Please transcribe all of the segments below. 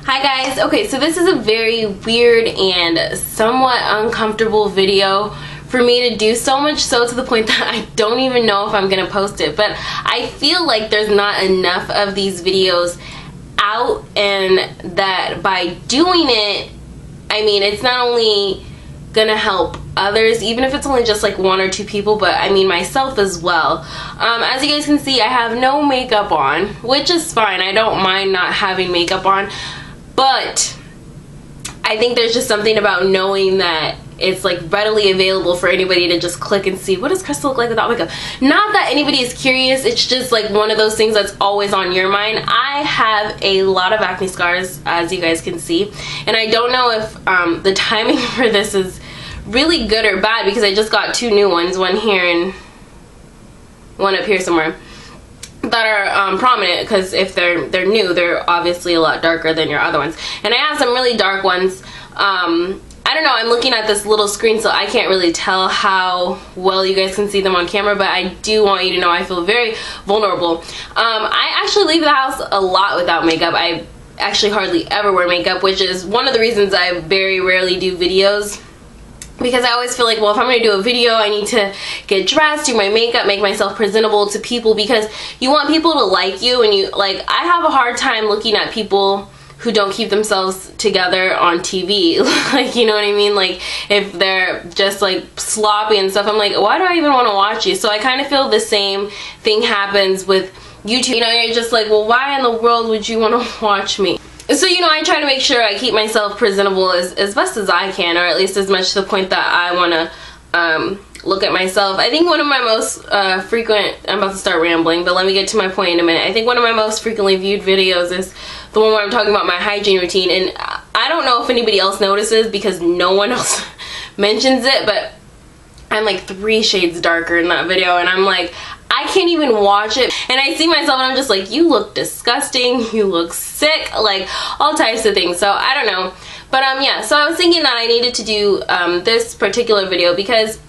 Hi guys, okay, so this is a very weird and somewhat uncomfortable video for me to do, so much so to the point that I don't even know if I'm gonna post it, but I feel like there's not enough of these videos out, and that by doing it, I mean, it's not only gonna help others, even if it's only just like 1 or 2 people, but I mean myself as well. As you guys can see, I have no makeup on, which is fine. I don't mind not having makeup on, but I think there's just something about knowing that it's like readily available for anybody to just click and see, what does Crystal look like without makeup? Not that anybody is curious, it's just like one of those things that's always on your mind. I have a lot of acne scars, as you guys can see, and I don't know if the timing for this is really good or bad, because I just got 2 new ones, one here and one up here somewhere, that are prominent, because if they're new, they're obviously a lot darker than your other ones. And I have some really dark ones. I don't know, I'm looking at this little screen, so I can't really tell how well you guys can see them on camera, but I do want you to know I feel very vulnerable. I actually leave the house a lot without makeup. I actually hardly ever wear makeup, which is one of the reasons I very rarely do videos, because I always feel like, well, if I'm going to do a video, I need to get dressed, do my makeup, make myself presentable to people, because you want people to like you. And you, like, I have a hard time looking at people who don't keep themselves together on TV. Like, you know what I mean? Like, if they're just like sloppy and stuff, I'm like, why do I even want to watch you? So I kind of feel the same thing happens with YouTube. You know, you're just like, well, why in the world would you want to watch me? So, you know, I try to make sure I keep myself presentable as best as I can, or at least as much to the point that I want to look at myself. I think one of my most frequent, I'm about to start rambling, but let me get to my point in a minute. I think one of my most frequently viewed videos is the one where I'm talking about my hygiene routine, and I don't know if anybody else notices because no one else mentions it, but I'm like 3 shades darker in that video, and I'm like, I can't even watch it, and I see myself and I'm just like, you look disgusting, you look sick, like all types of things. So I don't know, but yeah, so I was thinking that I needed to do this particular video because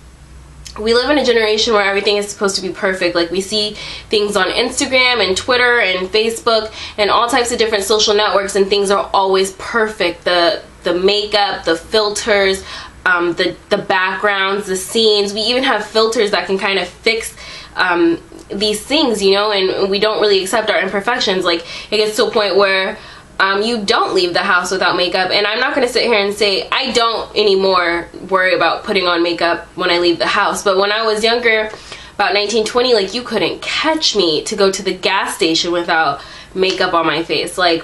we live in a generation where everything is supposed to be perfect. Like, we see things on Instagram and Twitter and Facebook and all types of different social networks, and things are always perfect. The makeup, the filters, the backgrounds, the scenes. We even have filters that can kind of fix these things, you know, and we don't really accept our imperfections. Like, it gets to a point where you don't leave the house without makeup, and I'm not going to sit here and say I don't anymore worry about putting on makeup when I leave the house, but when I was younger, about 19, 20, like, you couldn't catch me to go to the gas station without makeup on my face. Like,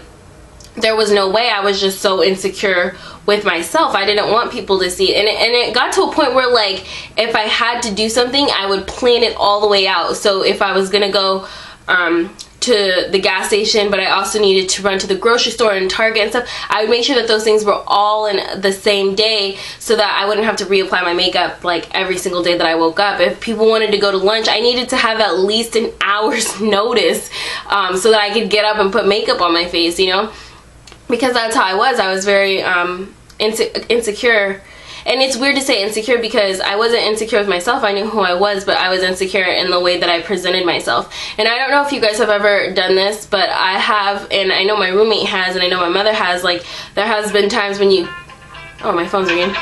there was no way. I was just so insecure with myself. I didn't want people to see it. And it got to a point where, like, if I had to do something, I would plan it all the way out. So if I was gonna go to the gas station, but I also needed to run to the grocery store and Target and stuff, I would make sure that those things were all in the same day, so that I wouldn't have to reapply my makeup like every single day that I woke up. If people wanted to go to lunch, I needed to have at least an hour's notice so that I could get up and put makeup on my face, you know, because that's how I was. I was very insecure. And it's weird to say insecure, because I wasn't insecure with myself. I knew who I was, but I was insecure in the way that I presented myself. And I don't know if you guys have ever done this, but I have, and I know my roommate has, and I know my mother has. Like, there has been times when you... Oh, my phone's ringing.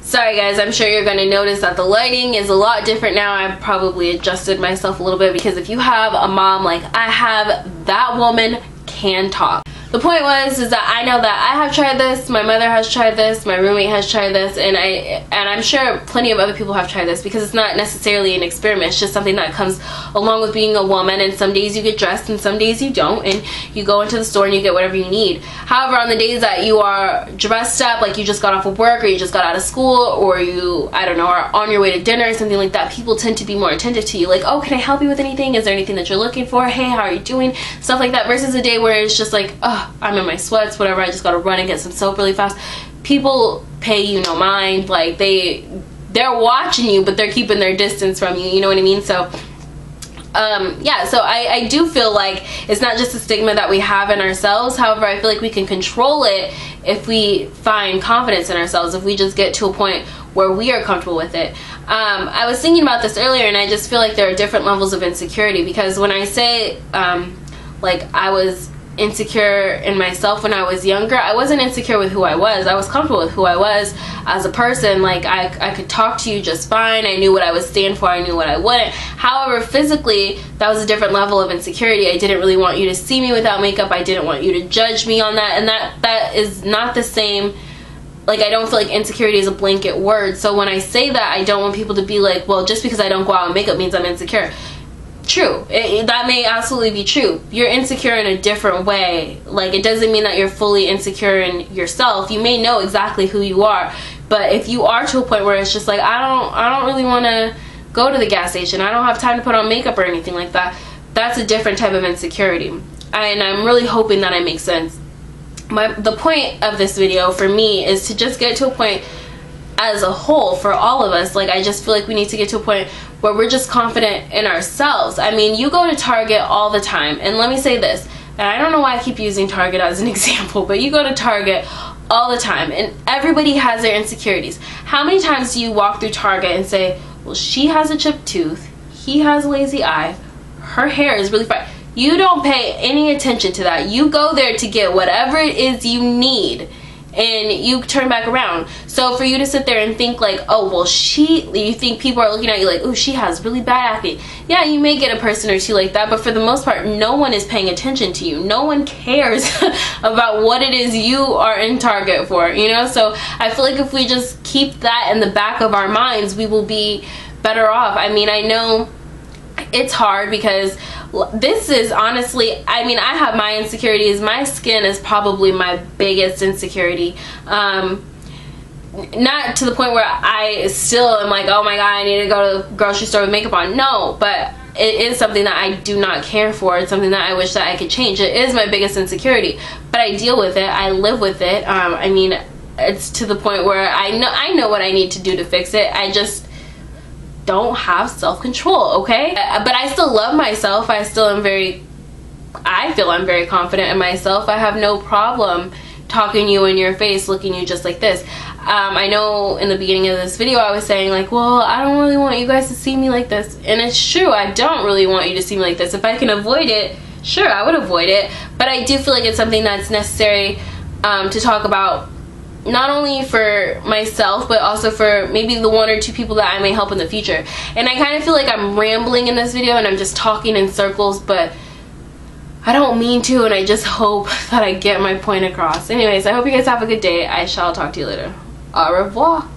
Sorry guys, I'm sure you're going to notice that the lighting is a lot different now. I've probably adjusted myself a little bit, because if you have a mom like I have, that woman can talk. The point is that I know that I have tried this, my mother has tried this, my roommate has tried this, and I'm sure plenty of other people have tried this, because it's not necessarily an experiment. It's just something that comes along with being a woman, and some days you get dressed and some days you don't, and you go into the store and you get whatever you need. However, on the days that you are dressed up, like you just got off of work, or you just got out of school, or you, I don't know, are on your way to dinner or something like that, people tend to be more attentive to you. Like, oh, can I help you with anything? Is there anything that you're looking for? Hey, how are you doing? Stuff like that, versus a day where it's just like, oh, I'm in my sweats, whatever, I just gotta run and get some soap really fast. People pay you no mind. Like, they're watching you, but they're keeping their distance from you, you know what I mean? So yeah, so I do feel like it's not just a stigma that we have in ourselves. However, I feel like we can control it if we find confidence in ourselves, if we just get to a point where we are comfortable with it. I was thinking about this earlier, and I just feel like there are different levels of insecurity, because when I say like I was insecure in myself when I was younger, I wasn't insecure with who I was comfortable with who I was as a person. Like I could talk to you just fine, I knew what I would stand for, I knew what I wouldn't. However, physically, that was a different level of insecurity. I didn't really want you to see me without makeup, I didn't want you to judge me on that, and that is not the same. Like, I don't feel like insecurity is a blanket word, so when I say that, I don't want people to be like, well, just because I don't go out in makeup means I'm insecure. True, that may absolutely be true. You're insecure in a different way. Like, it doesn't mean that you're fully insecure in yourself. You may know exactly who you are, but if you are to a point where it's just like, I don't really want to go to the gas station, I don't have time to put on makeup or anything like that, that's a different type of insecurity. And I'm really hoping that I make sense. The point of this video for me is to just get to a point as a whole for all of us. Like, I just feel like we need to get to a point where we're just confident in ourselves. I mean, you go to Target all the time, and let me say this, and I don't know why I keep using Target as an example, but you go to Target all the time, and everybody has their insecurities. How many times do you walk through Target and say, well, she has a chipped tooth, he has a lazy eye, her hair is really fine? You don't pay any attention to that. You go there to get whatever it is you need, and you turn back around. So for you to sit there and think like, oh, well, you think people are looking at you like, oh, she has really bad acne. Yeah, you may get a person or two like that, but for the most part, no one is paying attention to you. No one cares about what it is you are in Target for, you know? So I feel like if we just keep that in the back of our minds, we will be better off. I mean, I know it's hard because this is honestly, I mean, I have my insecurities. My skin is probably my biggest insecurity. Not to the point where I still am like, oh my god, I need to go to the grocery store with makeup on. No, but it is something that I do not care for. It's something that I wish that I could change. It is my biggest insecurity, but I deal with it. I live with it. I mean, it's to the point where I know what I need to do to fix it. I just don't have self-control, okay? But I still love myself. I feel I'm very confident in myself. I have no problem talking you in your face, looking you just like this. I know in the beginning of this video I was saying like, well, I don't really want you guys to see me like this, and it's true, I don't really want you to see me like this. If I can avoid it, sure, I would avoid it, but I do feel like it's something that's necessary to talk about, not only for myself, but also for maybe the one or two people that I may help in the future. And I kind of feel like I'm rambling in this video and I'm just talking in circles, but I don't mean to, and I just hope that I get my point across. Anyways, I hope you guys have a good day. I shall talk to you later. Au revoir.